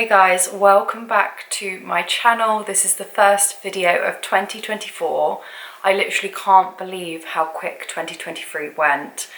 Hey guys, welcome back to my channel. This is the first video of 2024. I literally can't believe how quick 2023 went.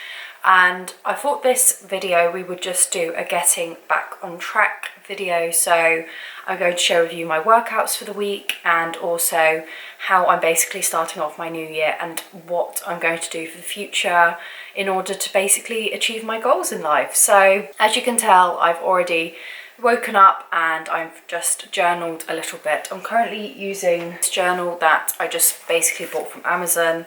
And I thought this video we would just do a getting back on track video. So I'm going to share with you my workouts for the week and also how I'm basically starting off my new year and what I'm going to do for the future in order to basically achieve my goals in life. So as you can tell, I've already woken up and I've just journaled a little bit. I'm currently using this journal that I just basically bought from Amazon,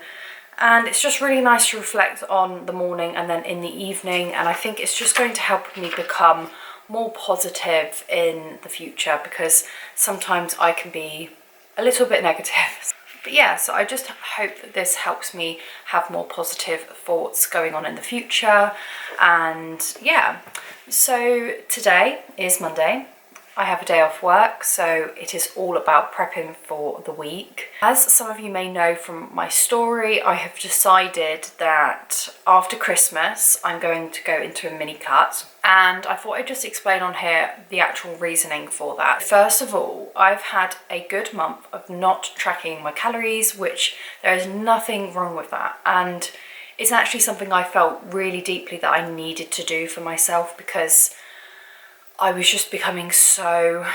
and it's just really nice to reflect on the morning and then in the evening, and I think it's just going to help me become more positive in the future because sometimes I can be a little bit negative. But yeah, so I just hope that this helps me have more positive thoughts going on in the future. And yeah, so today is Monday. I have a day off work, so it is all about prepping for the week. As some of you may know from my story, I have decided that after Christmas, I'm going to go into a mini cut. And I thought I'd just explain on here the actual reasoning for that. First of all, I've had a good month of not tracking my calories, which there is nothing wrong with that. And it's actually something I felt really deeply that I needed to do for myself because I was just becoming so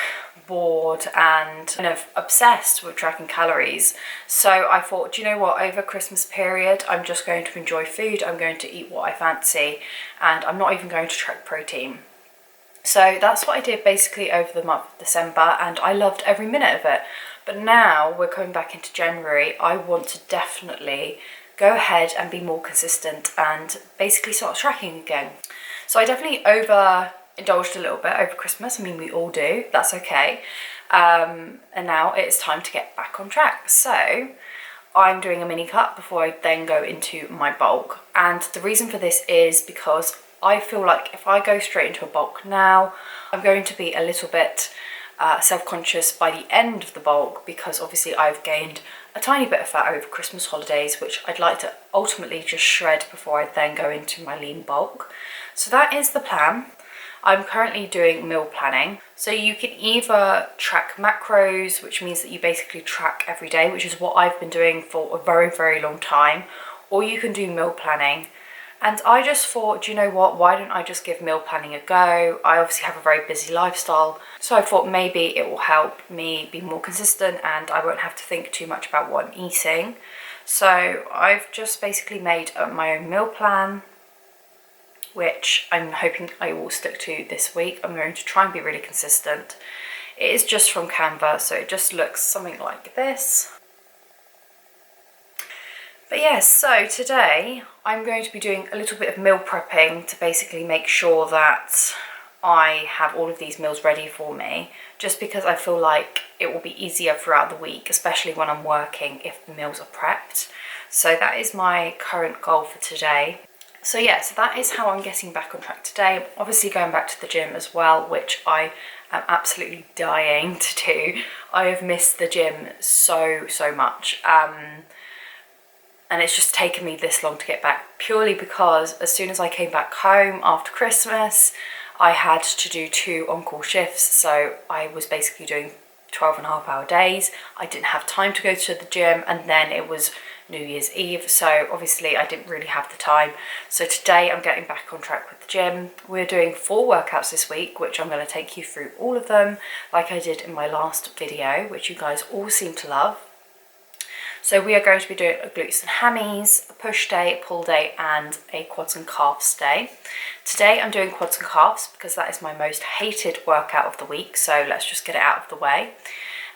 bored and kind of obsessed with tracking calories. So I thought, do you know what, over Christmas period, I'm just going to enjoy food. I'm going to eat what I fancy, and I'm not even going to track protein. So that's what I did basically over the month of December, and I loved every minute of it. But now we're coming back into January. I want to definitely go ahead and be more consistent and basically start tracking again. So I definitely overindulged a little bit over Christmas. I mean, we all do, that's okay. And now it's time to get back on track. So I'm doing a mini cut before I then go into my bulk. And the reason for this is because I feel like if I go straight into a bulk now, I'm going to be a little bit self-conscious by the end of the bulk because obviously I've gained a tiny bit of fat over Christmas holidays, which I'd like to ultimately just shred before I then go into my lean bulk. So that is the plan. I'm currently doing meal planning. So you can either track macros, which means that you basically track every day, which is what I've been doing for a very, very long time, or you can do meal planning. And I just thought, do you know what, why don't I just give meal planning a go? I obviously have a very busy lifestyle, so I thought maybe it will help me be more consistent and I won't have to think too much about what I'm eating. So I've just basically made my own meal plan, which I'm hoping I will stick to this week. I'm going to try and be really consistent. It is just from Canva, so it just looks something like this. But yes, so today I'm going to be doing a little bit of meal prepping to basically make sure that I have all of these meals ready for me, just because I feel like it will be easier throughout the week, especially when I'm working, if the meals are prepped. So that is my current goal for today. So yeah, so that is how I'm getting back on track today. I'm obviously going back to the gym as well, which I am absolutely dying to do. I have missed the gym so much. And it's just taken me this long to get back, purely because as soon as I came back home after Christmas, I had to do 2 on-call shifts. So I was basically doing 12.5-hour days. I didn't have time to go to the gym, and then it was New Year's Eve, so obviously I didn't really have the time. So today I'm getting back on track with the gym. We're doing 4 workouts this week, which I'm going to take you through all of them like I did in my last video, which you guys all seem to love. So we are going to be doing a glutes and hammies, a push day, a pull day, and a quads and calves day. Today I'm doing quads and calves because that is my most hated workout of the week, so let's just get it out of the way.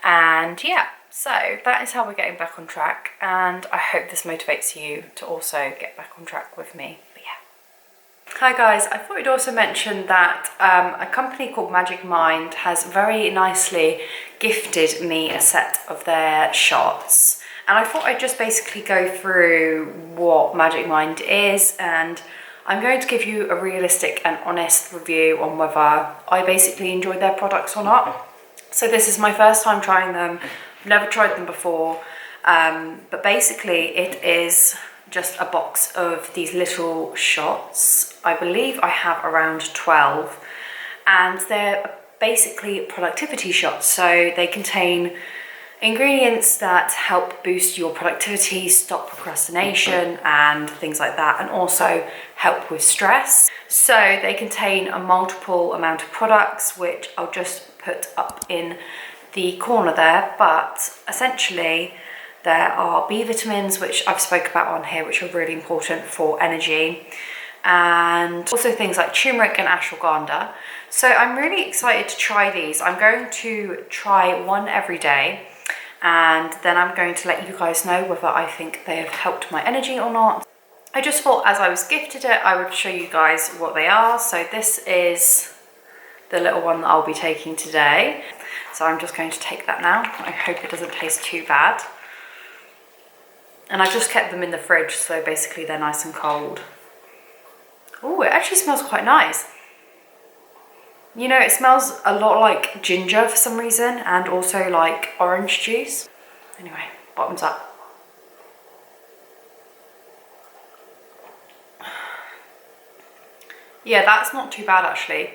And yeah, so that is how we're getting back on track, and I hope this motivates you to also get back on track with me. But yeah. Hi guys, I thought I'd also mention that a company called Magic Mind has very nicely gifted me a set of their shots. And I thought I'd just basically go through what Magic Mind is, and I'm going to give you a realistic and honest review on whether I basically enjoyed their products or not. So this is my first time trying them. I've never tried them before, but basically it is just a box of these little shots. I believe I have around 12, and they're basically productivity shots. So they contain ingredients that help boost your productivity, stop procrastination and things like that, and also help with stress. So they contain a multiple amount of products, which I'll just put up in the corner there, but essentially there are B vitamins, which I've spoke about on here, which are really important for energy, and also things like turmeric and ashwagandha. So I'm really excited to try these. I'm going to try one every day, and then I'm going to let you guys know whether I think they have helped my energy or not. I just thought as I was gifted it, I would show you guys what they are. So this is the little one that I'll be taking today. So I'm just going to take that now. I hope it doesn't taste too bad. And I just kept them in the fridge, so basically they're nice and cold. Oh, it actually smells quite nice. You know, it smells a lot like ginger for some reason, and also like orange juice. Anyway, bottoms up. Yeah, that's not too bad actually.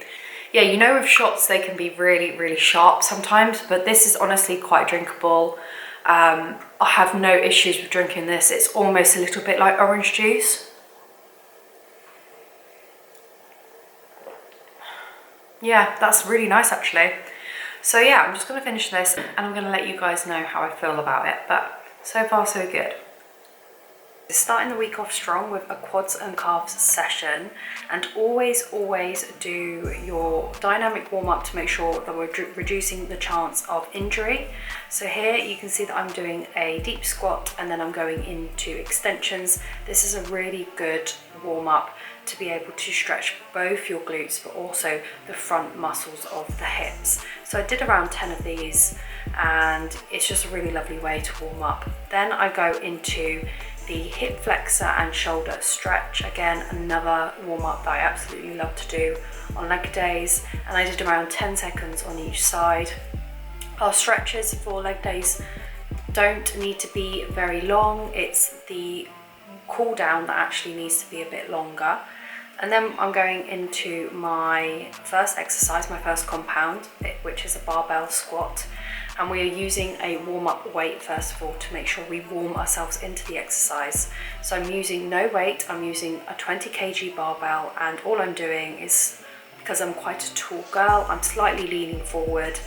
Yeah, you know with shots they can be really, really sharp sometimes, but this is honestly quite drinkable. I have no issues with drinking this. It's almost a little bit like orange juice. Yeah, that's really nice actually. So yeah, I'm just going to finish this and I'm going to let you guys know how I feel about it, but so far so good. Starting the week off strong with a quads and calves session, and always do your dynamic warm-up to make sure that we're reducing the chance of injury. So here you can see that I'm doing a deep squat and then I'm going into extensions. This is a really good warm-up to be able to stretch both your glutes but also the front muscles of the hips. So I did around 10 of these and it's just a really lovely way to warm up. Then I go into the hip flexor and shoulder stretch. Again, another warm-up that I absolutely love to do on leg days, and I did around 10 seconds on each side. Our stretches for leg days don't need to be very long. It's the cool down that actually needs to be a bit longer. And then I'm going into my first exercise, my first compound, which is a barbell squat. And we are using a warm-up weight first of all to make sure we warm ourselves into the exercise. So I'm using no weight, I'm using a 20 kg barbell, and all I'm doing is, because I'm quite a tall girl, I'm slightly leaning forward,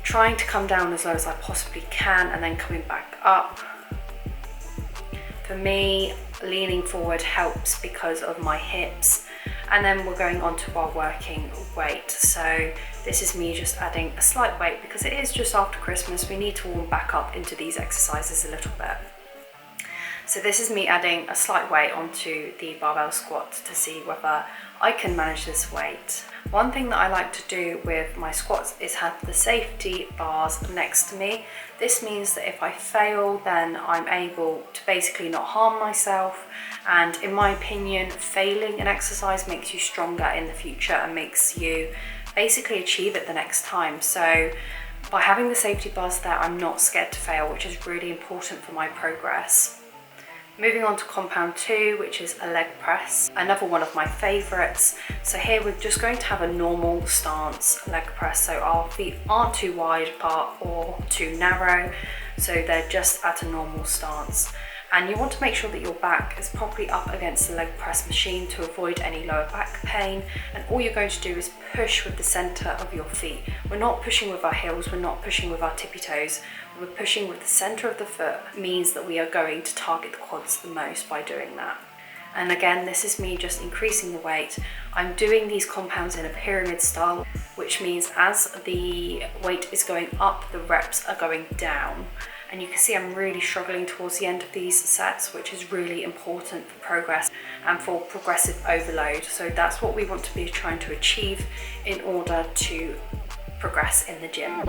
trying to come down as low as I possibly can and then coming back up. For me, leaning forward helps because of my hips. And then we're going on to our working weight. So this is me just adding a slight weight because it is just after Christmas. We need to warm back up into these exercises a little bit. So this is me adding a slight weight onto the barbell squat to see whether I can manage this weight. One thing that I like to do with my squats is have the safety bars next to me. This means that if I fail, then I'm able to basically not harm myself. And in my opinion, failing an exercise makes you stronger in the future and makes you basically achieve it the next time. So by having the safety bars there, I'm not scared to fail, which is really important for my progress. Moving on to compound 2, which is a leg press, another one of my favorites. So here we're just going to have a normal stance leg press. So our feet aren't too wide apart or too narrow, so they're just at a normal stance. And you want to make sure that your back is properly up against the leg press machine to avoid any lower back pain. And all you're going to do is push with the center of your feet. We're not pushing with our heels, we're not pushing with our tippy toes. We're pushing with the center of the foot. It means that we are going to target the quads the most by doing that. And again, this is me just increasing the weight. I'm doing these compounds in a pyramid style, which means as the weight is going up, the reps are going down. And you can see I'm really struggling towards the end of these sets, which is really important for progress and for progressive overload. So that's what we want to be trying to achieve in order to progress in the gym.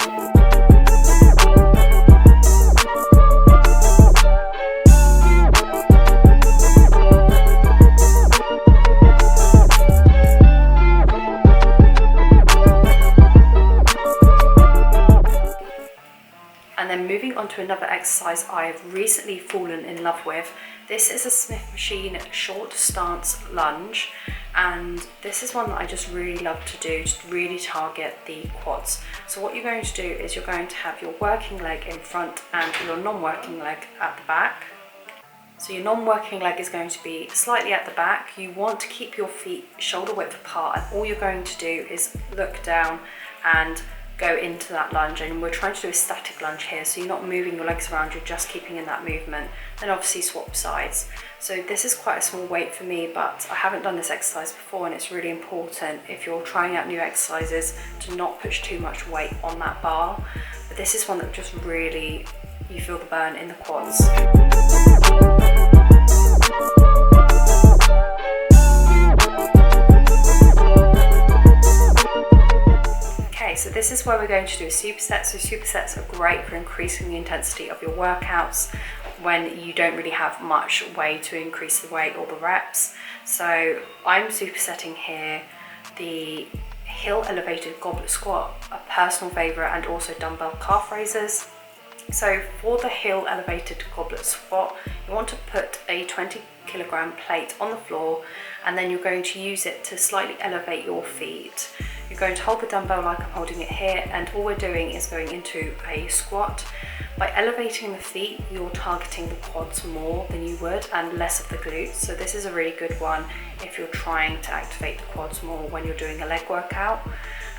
And then moving on to to another exercise I've recently fallen in love with. This is a Smith machine short stance lunge, and this is one that I just really love to do, just really target the quads. So what you're going to do is you're going to have your working leg in front and your non-working leg at the back. So your non-working leg is going to be slightly at the back. You want to keep your feet shoulder width apart, and all you're going to do is look down and go into that lunge. And we're trying to do a static lunge here, so you're not moving your legs around, you're just keeping in that movement. Then obviously swap sides. So this is quite a small weight for me, but I haven't done this exercise before, and it's really important if you're trying out new exercises to not push too much weight on that bar. But this is one that just really, you feel the burn in the quads. Okay, so this is where we're going to do a superset. So supersets are great for increasing the intensity of your workouts when you don't really have much way to increase the weight or the reps. So I'm supersetting here the hill elevated goblet squat, a personal favorite, and also dumbbell calf raises. So for the hill elevated goblet squat, you want to put a 20-kilogram plate on the floor, and then you're going to use it to slightly elevate your feet. You're going to hold the dumbbell like I'm holding it here, and all we're doing is going into a squat. By elevating the feet, you're targeting the quads more than you would and less of the glutes. So this is a really good one if you're trying to activate the quads more when you're doing a leg workout.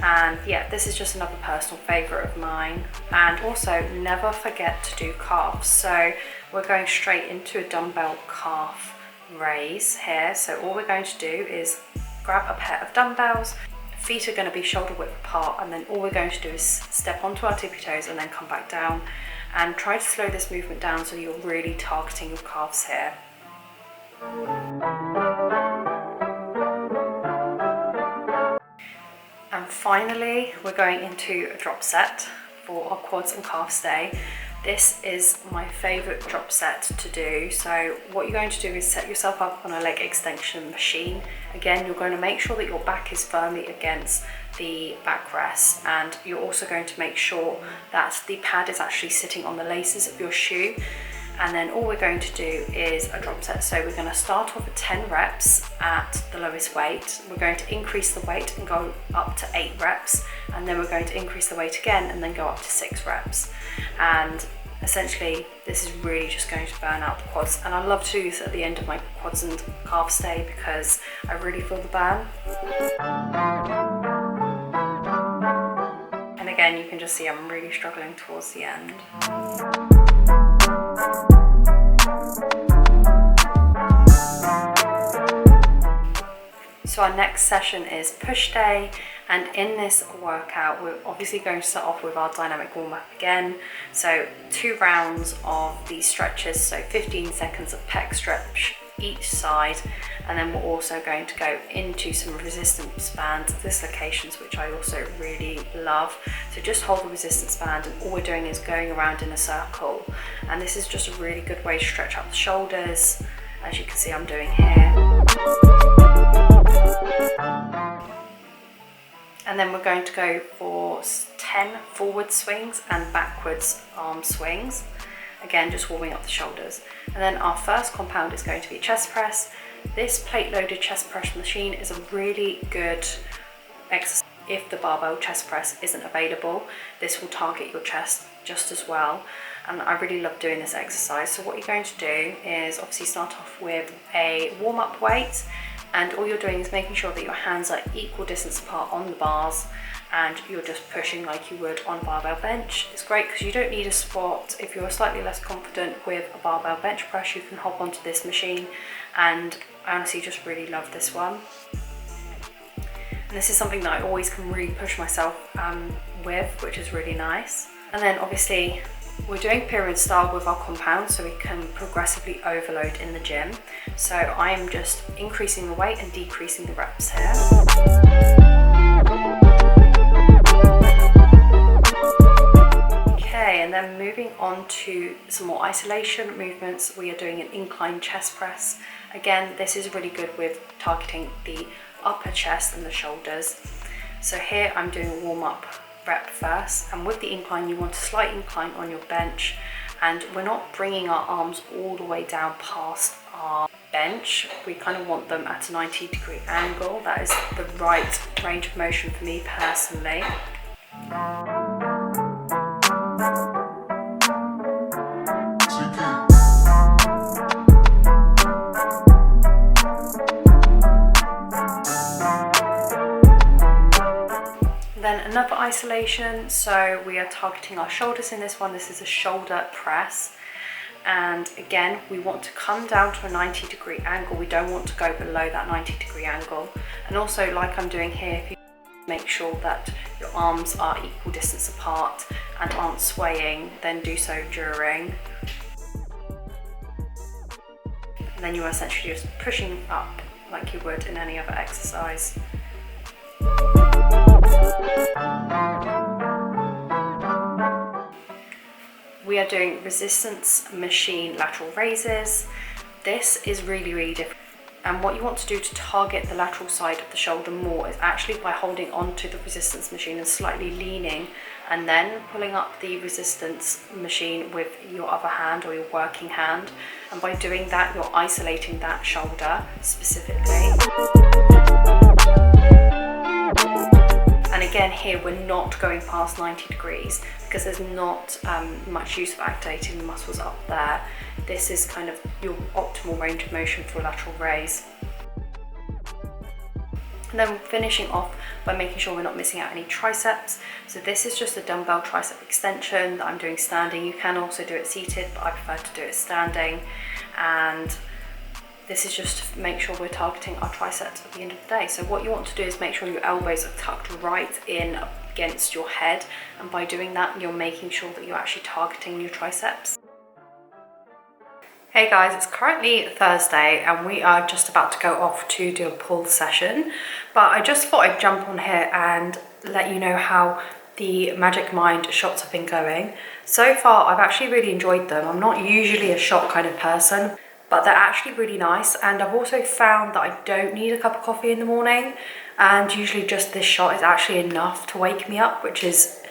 And yeah, this is just another personal favorite of mine. And also never forget to do calves. So we're going straight into a dumbbell calf raise here. So all we're going to do is grab a pair of dumbbells. Feet are going to be shoulder width apart, and then all we're going to do is step onto our tippy toes and then come back down, and try to slow this movement down so you're really targeting your calves here. And finally, we're going into a drop set for our quads and calves day. This is my favorite drop set to do. So what you're going to do is set yourself up on a leg extension machine. Again, you're going to make sure that your back is firmly against the backrest, and you're also going to make sure that the pad is actually sitting on the laces of your shoe. And then all we're going to do is a drop set. So we're going to start off at 10 reps at the lowest weight. We're going to increase the weight and go up to 8 reps. And then we're going to increase the weight again and then go up to 6 reps. And essentially, this is really just going to burn out the quads. And I love to do this at the end of my quads and calves day because I really feel the burn. And again, you can just see I'm really struggling towards the end. So our next session is push day, and in this workout we're obviously going to start off with our dynamic warm-up again. So 2 rounds of these stretches, so 15 seconds of pec stretch each side, and then we're also going to go into some resistance bands dislocations, which I also really love. So just hold the resistance band, and all we're doing is going around in a circle, and this is just a really good way to stretch out the shoulders, as you can see I'm doing here. And then we're going to go for 10 forward swings and backwards arm swings. Again, just warming up the shoulders. And then our first compound is going to be chest press. This plate loaded chest press machine is a really good exercise if the barbell chest press isn't available. This will target your chest just as well. And I really love doing this exercise. So what you're going to do is obviously start off with a warm-up weight, and all you're doing is making sure that your hands are equal distance apart on the bars, and you're just pushing like you would on a barbell bench. It's great because you don't need a squat. If you're slightly less confident with a barbell bench press, you can hop onto this machine, and I honestly just really love this one. And this is something that I always can really push myself with, which is really nice. And then obviously we're doing pyramid style with our compound, so we can progressively overload in the gym. So I am just increasing the weight and decreasing the reps here. Okay, and then moving on to some more isolation movements, we are doing an incline chest press. Again, this is really good with targeting the upper chest and the shoulders. So here I'm doing a warm-up rep first, and with the incline you want a slight incline on your bench, and we're not bringing our arms all the way down past our bench. We kind of want them at a 90-degree angle. That is the right range of motion for me personally. Then another isolation, so we are targeting our shoulders in this one. This is a shoulder press, and again we want to come down to a 90-degree angle. We don't want to go below that 90-degree angle. And also, like I'm doing here, if you make sure that your arms are equal distance apart and aren't swaying, then do so during. And then you are essentially just pushing up like you would in any other exercise. We are doing resistance machine lateral raises. This is really different. And what you want to do to target the lateral side of the shoulder more is actually by holding onto the resistance machine and slightly leaning, and then pulling up the resistance machine with your other hand or your working hand. And by doing that, you're isolating that shoulder specifically. And again, here we're not going past 90 degrees because there's not much use of activating the muscles up there. This is kind of your optimal range of motion for a lateral raise. And then finishing off by making sure we're not missing out any triceps. So this is just a dumbbell tricep extension that I'm doing standing. You can also do it seated, but I prefer to do it standing. And this is just to make sure we're targeting our triceps at the end of the day. So what you want to do is make sure your elbows are tucked right in against your head. And by doing that, you're making sure that you're actually targeting your triceps. Hey guys, it's currently Thursday and we are just about to go off to do a pull session. But I just thought I'd jump on here and let you know how the Magic Mind shots have been going. So far, I've actually really enjoyed them. I'm not usually a shot kind of person, but they're actually really nice. And I've also found that I don't need a cup of coffee in the morning, and usually just this shot is actually enough to wake me up, which is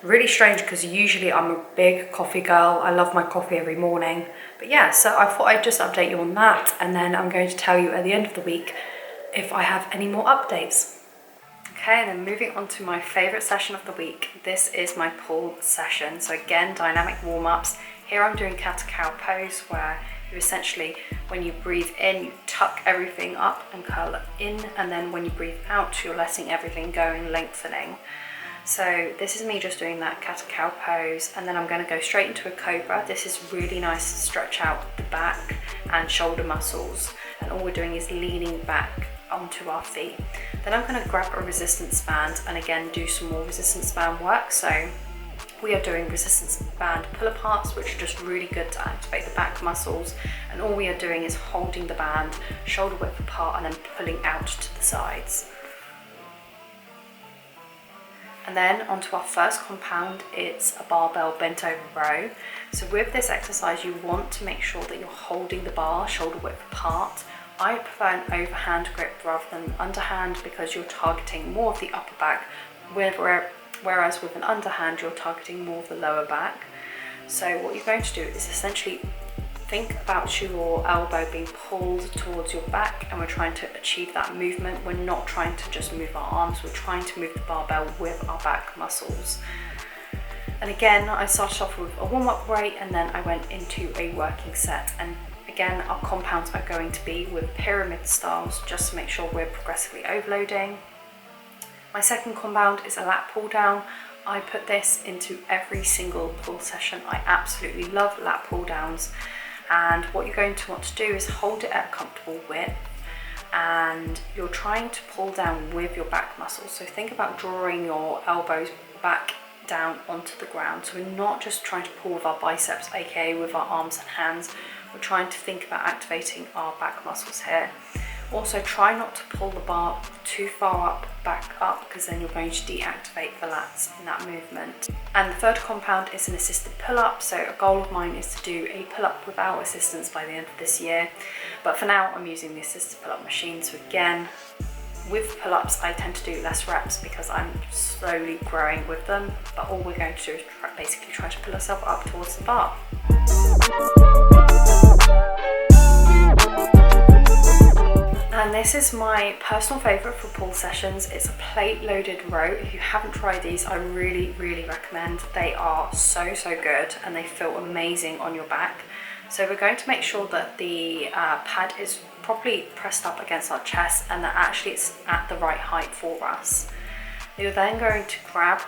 really strange because usually I'm a big coffee girl. I love my coffee every morning. But yeah, so I thought I'd just update you on that, and then I'm going to tell you at the end of the week if I have any more updates. Okay, then moving on to my favorite session of the week. This is my pull session. So again, dynamic warm-ups. Here I'm doing cat-cow pose, where you essentially, when you breathe in, you tuck everything up and curl it in, and then when you breathe out, you're letting everything go and lengthening. So this is me just doing that cat-cow pose, and then I'm going to go straight into a cobra. This is really nice to stretch out the back and shoulder muscles, and all we're doing is leaning back onto our feet. Then I'm going to grab a resistance band and again do some more resistance band work. So we are doing resistance band pull-aparts, which are just really good to activate the back muscles, and all we are doing is holding the band shoulder width apart and then pulling out to the sides. And then onto our first compound, it's a barbell bent over row. So with this exercise, you want to make sure that you're holding the bar shoulder width apart. I prefer an overhand grip rather than underhand because you're targeting more of the upper back, whereas with an underhand, you're targeting more of the lower back. So what you're going to do is essentially think about your elbow being pulled towards your back, and we're trying to achieve that movement. We're not trying to just move our arms, we're trying to move the barbell with our back muscles. And again, I started off with a warm-up weight and then I went into a working set. And again, our compounds are going to be with pyramid styles, just to make sure we're progressively overloading. My second compound is a lat pull down. I put this into every single pull session. I absolutely love lat pull downs. And what you're going to want to do is hold it at a comfortable width, and you're trying to pull down with your back muscles. So think about drawing your elbows back down onto the ground. So we're not just trying to pull with our biceps, aka with our arms and hands. We're trying to think about activating our back muscles here. Also, try not to pull the bar too far back up, because then you're going to deactivate the lats in that movement. And the third compound is an assisted pull-up. So a goal of mine is to do a pull-up without assistance by the end of this year. But for now, I'm using the assisted pull-up machine. So again, with pull-ups I tend to do less reps because I'm slowly growing with them, but all we're going to do is basically try to pull ourselves up towards the bar. And this is my personal favourite for pull sessions. It's a plate loaded row. If you haven't tried these, I really recommend. They are so good and they feel amazing on your back. So we're going to make sure that the pad is properly pressed up against our chest and that actually it's at the right height for us. You're then going to grab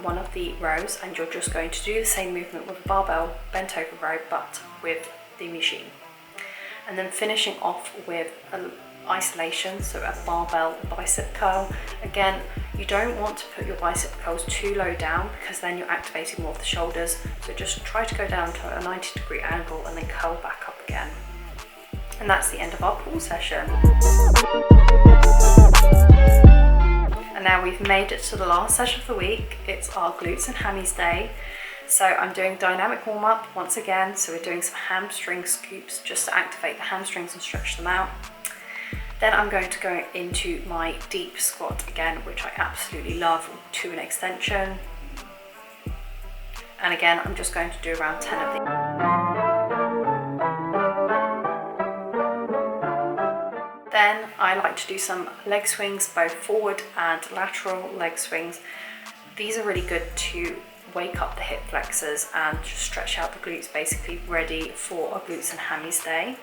one of the rows and you're just going to do the same movement with a barbell bent over row but with the machine. And then finishing off with an isolation, so a barbell bicep curl. Again, you don't want to put your bicep curls too low down because then you're activating more of the shoulders, so just try to go down to a 90-degree angle and then curl back up again. And that's the end of our pull session. And now we've made it to the last session of the week. It's our glutes and hammies day. So I'm doing dynamic warm-up once again, so we're doing some hamstring scoops just to activate the hamstrings and stretch them out. Then I'm going to go into my deep squat again, which I absolutely love, to an extension. And again, I'm just going to do around 10 of these. Then I like to do some leg swings, both forward and lateral leg swings. These are really good to wake up the hip flexors and just stretch out the glutes, basically ready for a glutes and hammies day.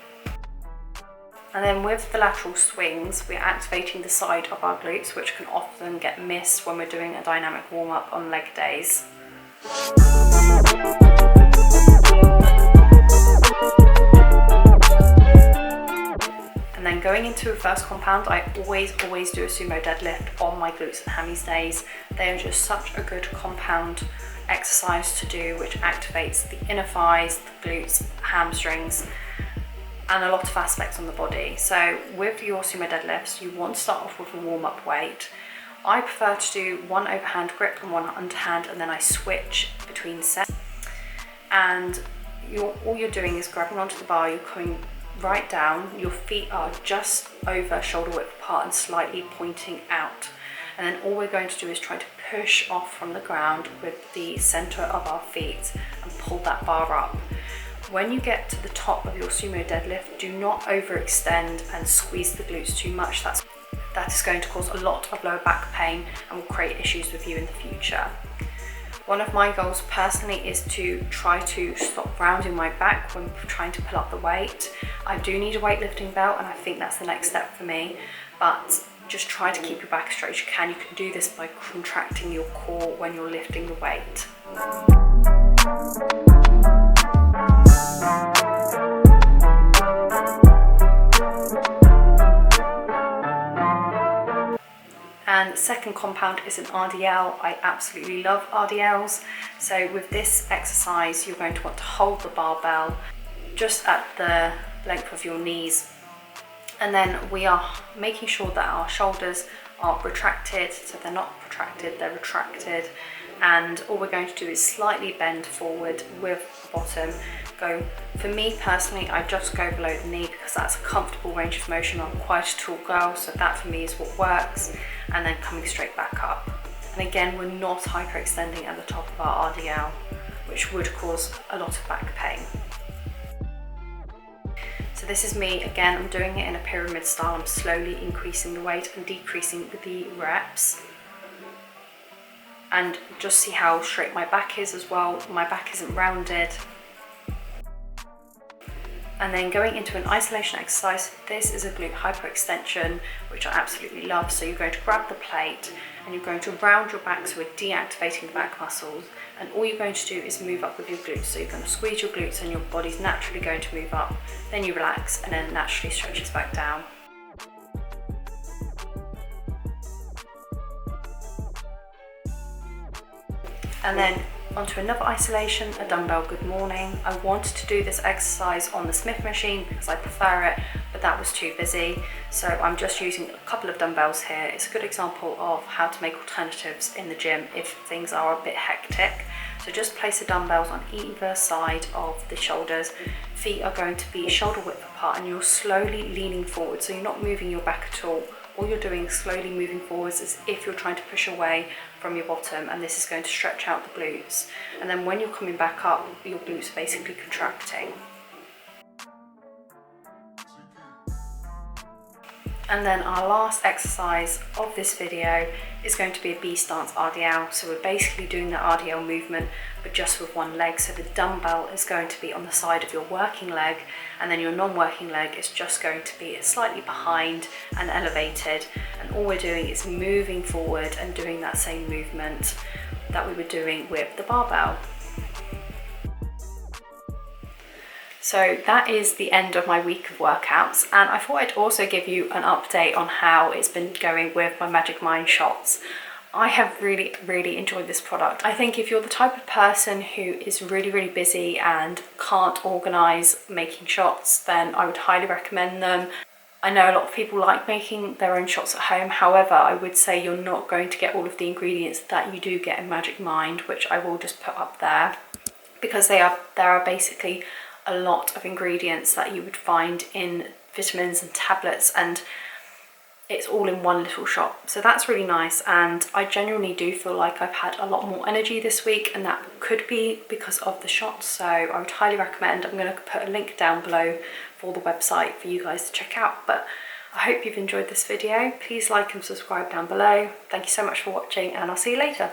And then with the lateral swings, we're activating the side of our glutes, which can often get missed when we're doing a dynamic warm-up on leg days. And then going into reverse compound, I always do a sumo deadlift on my glutes and hammies days. They are just such a good compound exercise to do, which activates the inner thighs, the glutes, hamstrings, and a lot of aspects on the body. So with your sumo deadlifts, you want to start off with a warm-up weight. I prefer to do one overhand grip and one underhand, and then I switch between sets. And all you're doing is grabbing onto the bar, you're coming right down, your feet are just over shoulder width apart and slightly pointing out. And then all we're going to do is try to push off from the ground with the center of our feet and pull that bar up. When you get to the top of your sumo deadlift, do not overextend and squeeze the glutes too much. That is going to cause a lot of lower back pain and will create issues with you in the future. One of my goals personally is to try to stop rounding my back when trying to pull up the weight. I do need a weightlifting belt and I think that's the next step for me, but just try to keep your back as straight as you can. You can do this by contracting your core when you're lifting the weight. And the second compound is an RDL. I absolutely love RDLs. So with this exercise, you're going to want to hold the barbell just at the length of your knees. And then we are making sure that our shoulders are retracted. So they're not protracted, they're retracted. And all we're going to do is slightly bend forward with the bottom. For me personally, I just go below the knee because that's a comfortable range of motion. I'm quite a tall girl, so that for me is what works. And then coming straight back up. And again, we're not hyperextending at the top of our RDL, which would cause a lot of back pain. So this is me, again, I'm doing it in a pyramid style. I'm slowly increasing the weight and decreasing the reps. And just see how straight my back is as well. My back isn't rounded. And then going into an isolation exercise, this is a glute hyperextension, which I absolutely love. So you're going to grab the plate and you're going to round your back, so we're deactivating the back muscles. And all you're going to do is move up with your glutes. So you're going to squeeze your glutes and your body's naturally going to move up. Then you relax and then it naturally stretches back down. And then onto another isolation, a dumbbell good morning. I wanted to do this exercise on the Smith machine because I prefer it, but that was too busy. So I'm just using a couple of dumbbells here. It's a good example of how to make alternatives in the gym if things are a bit hectic. So just place the dumbbells on either side of the shoulders. Feet are going to be shoulder width apart and you're slowly leaning forward, so you're not moving your back at all. all you're doing is slowly moving forwards as if you're trying to push away from your bottom, and this is going to stretch out the glutes. And then when you're coming back up, your glutes are basically contracting. And then our last exercise of this video is going to be a B stance RDL. So we're basically doing the RDL movement, but just with one leg. So the dumbbell is going to be on the side of your working leg, and then your non-working leg is just going to be slightly behind and elevated. And all we're doing is moving forward and doing that same movement that we were doing with the barbell. So that is the end of my week of workouts, and I thought I'd also give you an update on how it's been going with my Magic Mind shots. I have really enjoyed this product. I think if you're the type of person who is really busy and can't organise making shots, then I would highly recommend them. I know a lot of people like making their own shots at home, however I would say you're not going to get all of the ingredients that you do get in Magic Mind, which I will just put up there, because there are basically a lot of ingredients that you would find in vitamins and tablets, and it's all in one little shot. So that's really nice, and I genuinely do feel like I've had a lot more energy this week, and that could be because of the shots. So I would highly recommend. I'm going to put a link down below for the website for you guys to check out. But I hope you've enjoyed this video. Please like and subscribe down below. Thank you so much for watching, and I'll see you later.